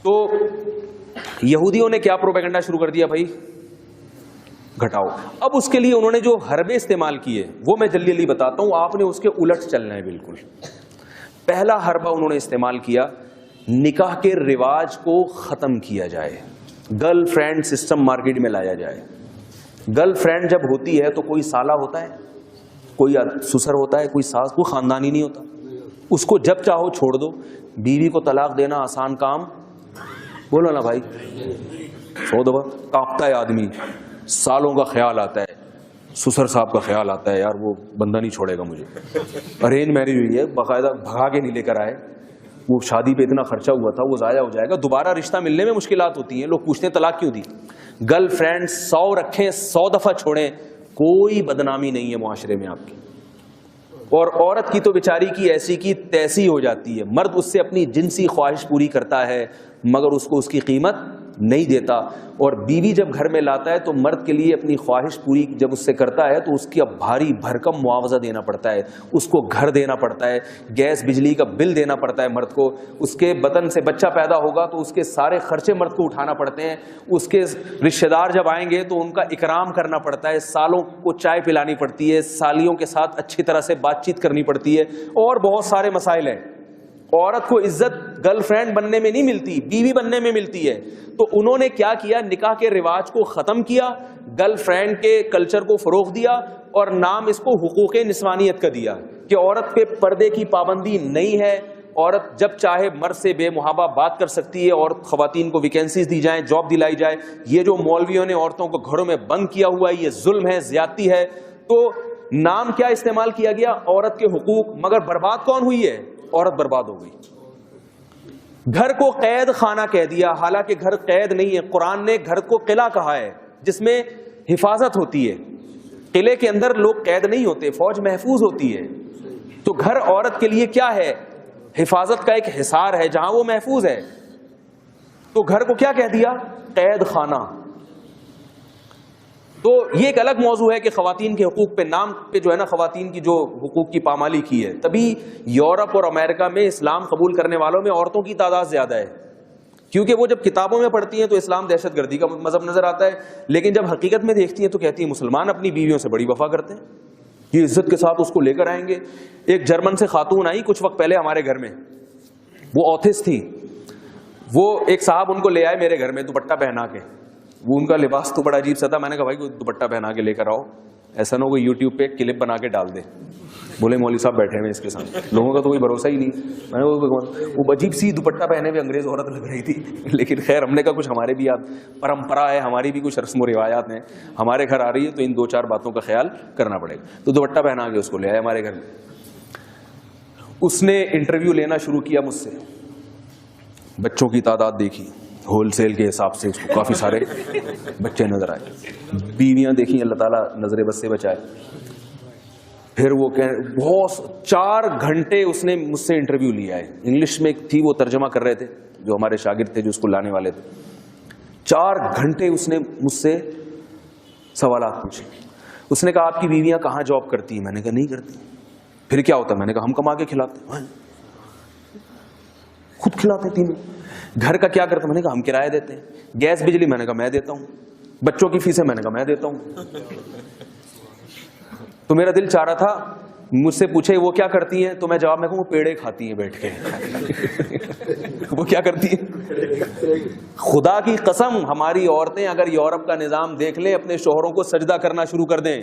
تو یہودیوں نے کیا پروپیگنڈا شروع کر دیا بھائی؟ گھٹاؤ. اب اس کے لیے انہوں نے جو حربے استعمال کیے وہ میں جلدی جلدی بتاتا ہوں, آپ نے اس کے الٹ چلنا ہے بالکل. پہلا حربہ انہوں نے استعمال کیا, نکاح کے رواج کو ختم کیا جائے, گرل فرینڈ سسٹم مارکیٹ میں لایا جائے. گرل فرینڈ جب ہوتی ہے تو کوئی سالہ ہوتا ہے, کوئی سسر ہوتا ہے, کوئی ساس, کوئی خاندانی نہیں ہوتا. اس کو جب چاہو چھوڑ دو. بیوی کو طلاق دینا آسان کام, بولو نا بھائی, 100 دفعہ کانپتا ہے آدمی, سالوں کا خیال آتا ہے, سسر صاحب کا خیال آتا ہے, یار وہ بندہ نہیں چھوڑے گا مجھے. ارینج میرج ہوئی ہے, باقاعدہ بھگا کے نہیں لے کر آئے, وہ شادی پہ اتنا خرچہ ہوا تھا, وہ ضائع ہو جائے گا. دوبارہ رشتہ ملنے میں مشکلات ہوتی ہیں, لوگ پوچھتے ہیں طلاق کیوں دی. گرل فرینڈ 100 رکھیں, 100 دفعہ چھوڑیں, کوئی بدنامی نہیں ہے معاشرے میں آپ کی. اور عورت کی تو بیچاری کی ایسی کی تیسی ہو جاتی ہے. مرد اس سے اپنی جنسی خواہش پوری کرتا ہے مگر اس کو اس کی قیمت نہیں دیتا. اور بیوی جب گھر میں لاتا ہے تو مرد کے لیے اپنی خواہش پوری جب اس سے کرتا ہے تو اس کی اب بھاری بھرکم معاوضہ دینا پڑتا ہے. اس کو گھر دینا پڑتا ہے, گیس بجلی کا بل دینا پڑتا ہے مرد کو. اس کے بدن سے بچہ پیدا ہوگا تو اس کے سارے خرچے مرد کو اٹھانا پڑتے ہیں. اس کے رشتہ دار جب آئیں گے تو ان کا اکرام کرنا پڑتا ہے, سالوں کو چائے پلانی پڑتی ہے, سالیوں کے ساتھ اچھی طرح سے بات چیت کرنی پڑتی ہے, اور بہت سارے مسائل ہیں. عورت کو عزت گرل فرینڈ بننے میں نہیں ملتی, بیوی بننے میں ملتی ہے. تو انہوں نے کیا کیا, نکاح کے رواج کو ختم کیا, گرل فرینڈ کے کلچر کو فروغ دیا, اور نام اس کو حقوق نسوانیت کا دیا کہ عورت پہ پردے کی پابندی نہیں ہے. عورت جب چاہے مرد سے بے محابہ بات کر سکتی ہے, اور خواتین کو ویکینسیز دی جائیں, جاب دلائی جائے. یہ جو مولویوں نے عورتوں کو گھروں میں بند کیا ہوا ہے, یہ ظلم ہے, زیادتی ہے. تو نام کیا استعمال کیا گیا, عورت کے حقوق. مگر برباد کون ہوئی ہے؟ عورت برباد ہو گئی. گھر کو قید خانہ کہہ دیا, حالانکہ گھر قید نہیں ہے. قرآن نے گھر کو قلعہ کہا ہے جس میں حفاظت ہوتی ہے. قلعے کے اندر لوگ قید نہیں ہوتے, فوج محفوظ ہوتی ہے. تو گھر عورت کے لیے کیا ہے؟ حفاظت کا ایک حصار ہے جہاں وہ محفوظ ہے. تو گھر کو کیا کہہ دیا؟ قید خانہ. تو یہ ایک الگ موضوع ہے کہ خواتین کے حقوق پہ نام پہ جو ہے نا خواتین کی جو حقوق کی پامالی کی ہے. تبھی یورپ اور امریکہ میں اسلام قبول کرنے والوں میں عورتوں کی تعداد زیادہ ہے, کیونکہ وہ جب کتابوں میں پڑھتی ہیں تو اسلام دہشت گردی کا مذہب نظر آتا ہے, لیکن جب حقیقت میں دیکھتی ہیں تو کہتی ہیں مسلمان اپنی بیویوں سے بڑی وفا کرتے ہیں, یہ عزت کے ساتھ اس کو لے کر آئیں گے. ایک جرمن سے خاتون آئی کچھ وقت پہلے ہمارے گھر میں, وہ آتھسٹ تھی. وہ ایک صاحب ان کو لے آئے میرے گھر میں دوپٹہ پہنا کے. وہ ان کا لباس تو بڑا عجیب سا تھا. میں نے کہا بھائی کوئی دوپٹہ پہنا کے لے کر آؤ, ایسا نہ ہو یوٹیوب پہ کلپ بنا کے ڈال دے. بولے مولوی صاحب بیٹھے ہوئے اس کے ساتھ, لوگوں کا تو کوئی بھروسہ ہی نہیں. میں نے وہ عجیب سی دوپٹہ پہنے ہوئے انگریز عورت لگ رہی تھی, لیکن خیر ہم نے کہا کچھ ہمارے بھی پرمپرا ہے, ہماری بھی کچھ رسم و روایات ہیں, ہمارے گھر آ رہی ہے تو ان 2-4 باتوں کا خیال کرنا پڑے گا. تو دوپٹہ پہنا کے اس کو لے آئے ہمارے گھر میں. اس نے انٹرویو لینا شروع کیا مجھ سے. بچوں کی تعداد دیکھی, ہول سیل کے حساب سے اس کو کافی سارے بچے نظر آئے. بیویاں دیکھیں, اللہ تعالیٰ نظر بد سے بچائے. پھر وہ بہت 4 گھنٹے اس نے مجھ سے انٹرویو لیا ہے. انگلش میں تھی, وہ ترجمہ کر رہے تھے جو ہمارے شاگرد تھے جو اس کو لانے والے تھے. 4 گھنٹے اس نے مجھ سے سوالات پوچھے. اس نے کہا آپ کی بیویاں کہاں جاب کرتی ہیں؟ میں نے کہا نہیں کرتی. پھر کیا ہوتا ہے؟ میں نے کہا ہم کما کے کھلاتے, خود کھلاتے تینوں. گھر کا کیا کرتے؟ میں نے کہا ہم کرایہ دیتے ہیں. گیس بجلی؟ میں نے کہا میں دیتا ہوں. بچوں کی فیسیں؟ میں نے کہا میں دیتا ہوں. تو میرا دل چاہ رہا تھا مجھ سے پوچھے وہ کیا کرتی ہیں, تو میں جواب میں کہوں وہ پیڑے کھاتی ہیں بیٹھ کے. وہ کیا کرتی ہیں؟ خدا کی قسم ہماری عورتیں اگر یورپ کا نظام دیکھ لیں اپنے شوہروں کو سجدہ کرنا شروع کر دیں,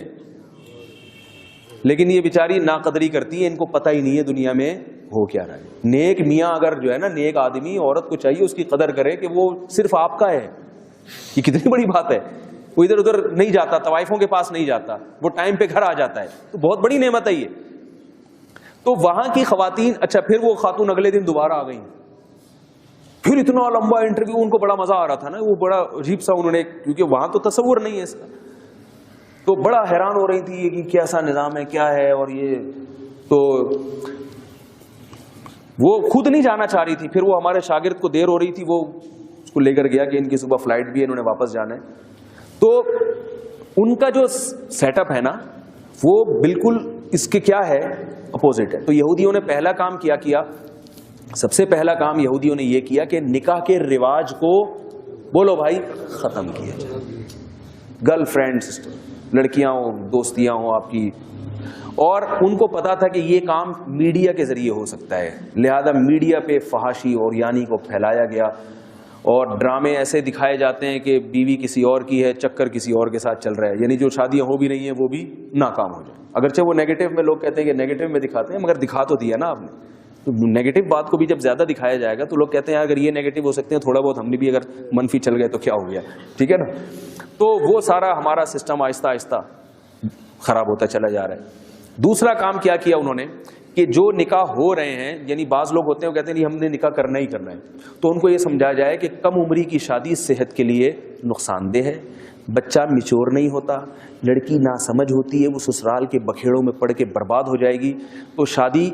لیکن یہ بیچاری ناقدری کرتی ہے, ان کو پتہ ہی نہیں ہے دنیا میں ہو کیا رہا ہے. نیک میاں اگر جو ہے نا نیک آدمی, عورت کو چاہیے اس کی قدر کرے کہ وہ صرف آپ کا ہے. یہ کتنی بڑی بات ہے. وہ ادھر ادھر نہیں جاتا, طوائفوں کے پاس نہیں جاتا, وہ ٹائم پہ گھر آ جاتا ہے, تو بہت بڑی نعمت ہے یہ. تو وہاں کی خواتین, اچھا پھر وہ خاتون اگلے دن دوبارہ آ گئیں. پھر اتنا لمبا انٹرویو, ان کو بڑا مزہ آ رہا تھا نا, وہ بڑا عجیب سا انہوں نے, کیونکہ وہاں تو تصور نہیں ہے اس کا, تو بڑا حیران ہو رہی تھی کہ کیسا نظام ہے, کیا ہے. اور یہ تو وہ خود نہیں جانا چاہ رہی تھی. پھر وہ ہمارے شاگرد کو دیر ہو رہی تھی, وہ اس کو لے کر گیا کہ ان کی صبح فلائٹ بھی ہے, انہوں نے واپس جانا ہے. تو ان کا جو سیٹ اپ ہے نا وہ بالکل اس کے کیا ہے, اپوزٹ ہے. تو یہودیوں نے پہلا کام کیا سب سے پہلا کام یہودیوں نے یہ کیا کہ نکاح کے رواج کو بولو بھائی ختم کیا جائے. گرل فرینڈز لڑکیاں ہوں, دوستیاں ہوں آپ کی, اور ان کو پتا تھا کہ یہ کام میڈیا کے ذریعے ہو سکتا ہے, لہذا میڈیا پہ فحاشی اور یعنی کو پھیلایا گیا, اور ڈرامے ایسے دکھائے جاتے ہیں کہ بیوی کسی اور کی ہے, چکر کسی اور کے ساتھ چل رہا ہے, یعنی جو شادیاں ہو بھی رہی ہیں وہ بھی ناکام ہو جائیں. اگرچہ وہ نیگیٹو میں لوگ کہتے ہیں کہ نیگیٹو میں دکھاتے ہیں, مگر دکھا تو دیا نا آپ نے. نیگیٹو بات کو بھی جب زیادہ دکھایا جائے گا تو لوگ کہتے ہیں اگر یہ نیگیٹو ہو سکتے ہیں, تھوڑا بہت ہم نے بھی اگر منفی چل گئے تو کیا ہو گیا, ٹھیک ہے نا. تو وہ سارا ہمارا سسٹم آہستہ آہستہ خراب ہوتا چلا جا رہا ہے. دوسرا کام کیا کیا انہوں نے کہ جو نکاح ہو رہے ہیں, یعنی بعض لوگ ہوتے ہیں وہ کہتے ہیں ہم نے نکاح کرنا ہی کرنا ہے, تو ان کو یہ سمجھایا جائے کہ کم عمری کی شادی صحت کے لیے نقصان دہ ہے, بچہ میچور نہیں ہوتا, لڑکی ناسمجھ ہوتی ہے, وہ سسرال کے بکھیڑوں میں پڑ کے برباد ہو جائے گی, تو شادی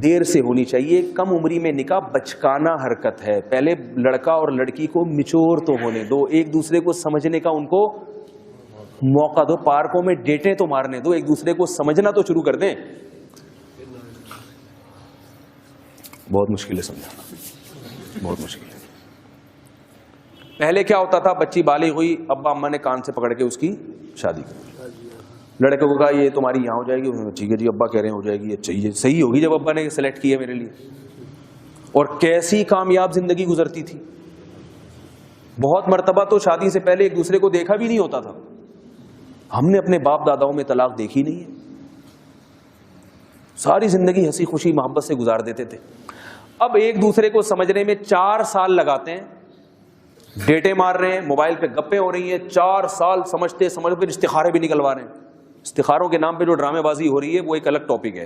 دیر سے ہونی چاہیے. کم عمری میں نکاح بچکانہ حرکت ہے, پہلے لڑکا اور لڑکی کو میچور تو ہونے دو, ایک دوسرے کو سمجھنے کا ان کو موقع دو, پارکوں میں ڈیٹیں تو مارنے دو, ایک دوسرے کو سمجھنا تو شروع کر دیں. بہت مشکل ہے سمجھانا, بہت مشکل ہے. پہلے کیا ہوتا تھا, بچی بالغ ہوئی, ابا اماں نے کان سے پکڑ کے اس کی شادی کر, لڑکے کو کہا یہ تمہاری یہاں ہو جائے گی, ٹھیک ہے جی ابا کہہ رہے ہیں ہو جائے گی, اچھا یہ صحیح ہوگی جب ابا نے سلیکٹ کیا میرے لیے. اور کیسی کامیاب زندگی گزرتی تھی. بہت مرتبہ تو شادی سے پہلے ایک دوسرے کو دیکھا بھی نہیں ہوتا تھا. ہم نے اپنے باپ داداؤں میں طلاق دیکھی نہیں ہے, ساری زندگی ہنسی خوشی محبت سے گزار دیتے تھے. اب ایک دوسرے کو سمجھنے میں 4 سال لگاتے ہیں, ڈیٹیں مار رہے ہیں, موبائل پہ گپیں ہو رہی ہیں, 4 سال سمجھتے سمجھتے استخارے بھی نکلوا رہے ہیں. استخاروں کے نام پہ جو ڈرامے بازی ہو رہی ہے وہ ایک الگ ٹاپک ہے,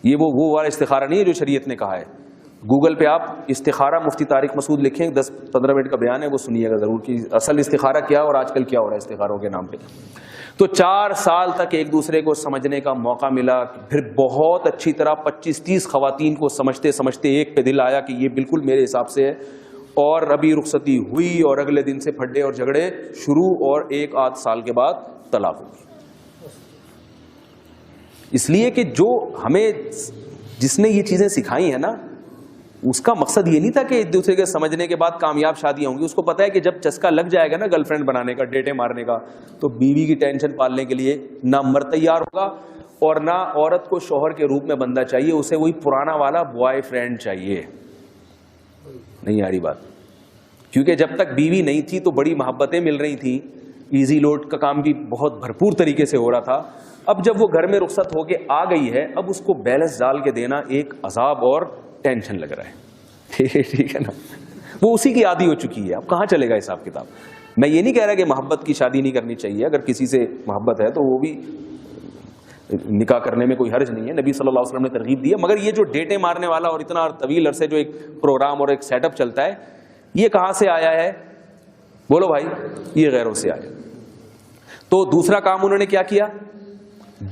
یہ وہ والا استخارہ نہیں ہے جو شریعت نے کہا ہے. گوگل پہ آپ استخارہ مفتی طارق مسعود لکھیں, 10-15 منٹ کا بیان ہے, وہ سنیے گا ضرور کہ اصل استخارہ کیا اور آج کل کیا ہو رہا ہے استخاروں کے نام پہ. تو 4 سال تک ایک دوسرے کو سمجھنے کا موقع ملا, پھر بہت اچھی طرح 25-30 خواتین کو سمجھتے سمجھتے ایک پہ دل آیا کہ یہ بالکل میرے حساب سے ہے, اور ابھی رخصتی ہوئی اور اگلے دن سے پھڈے اور جھگڑے شروع, اور 1-8 سال کے بعد طلاق ہوئی. اس لیے کہ جو ہمیں جس نے یہ چیزیں سکھائی ہیں نا, اس کا مقصد یہ نہیں تھا کہ ایک دوسرے کے سمجھنے کے بعد کامیاب شادیاں ہوں گی. اس کو پتا ہے کہ جب چسکا لگ جائے گا نا گرل فرینڈ بنانے کا, ڈیٹیں مارنے کا, تو بیوی کی ٹینشن پالنے کے لیے نہ مرد تیار ہوگا اور نہ عورت کو شوہر کے روپ میں بندہ چاہیے, اسے وہی پرانا والا بوائے فرینڈ چاہیے. نہیں آ رہی بات, کیونکہ جب تک بیوی نہیں تھی تو بڑی محبتیں مل رہی تھیں, ایزی لوڈ کا کام بھی بہت بھرپور طریقے سے ہو رہا تھا. اب جب وہ گھر میں رخصت ہو کے آ گئی ہے, اب اس کو بیلنس ڈال کے دینا ایک عذاب اور ٹینشن لگ رہا ہے. ٹھیک ہے نا, وہ اسی کی عادی ہو چکی ہے, اب کہاں چلے گا حساب کتاب. میں یہ نہیں کہہ رہا کہ محبت کی شادی نہیں کرنی چاہیے, اگر کسی سے محبت ہے تو وہ بھی نکاح کرنے میں کوئی حرج نہیں ہے, نبی صلی اللہ علیہ وسلم نے ترغیب دی ہے. مگر یہ جو ڈیٹیں مارنے والا اور اتنا طویل عرصے جو ایک پروگرام اور ایک سیٹ اپ چلتا ہے, یہ کہاں سے آیا ہے بولو بھائی, یہ غیروں سے آیا. تو دوسرا کام انہوں نے کیا کیا,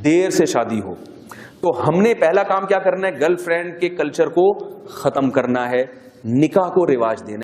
دیر سے شادی ہو. تو ہم نے پہلا کام کیا کرنا ہے, گرل فرینڈ کے کلچر کو ختم کرنا ہے, نکاح کو رواج دینا ہے.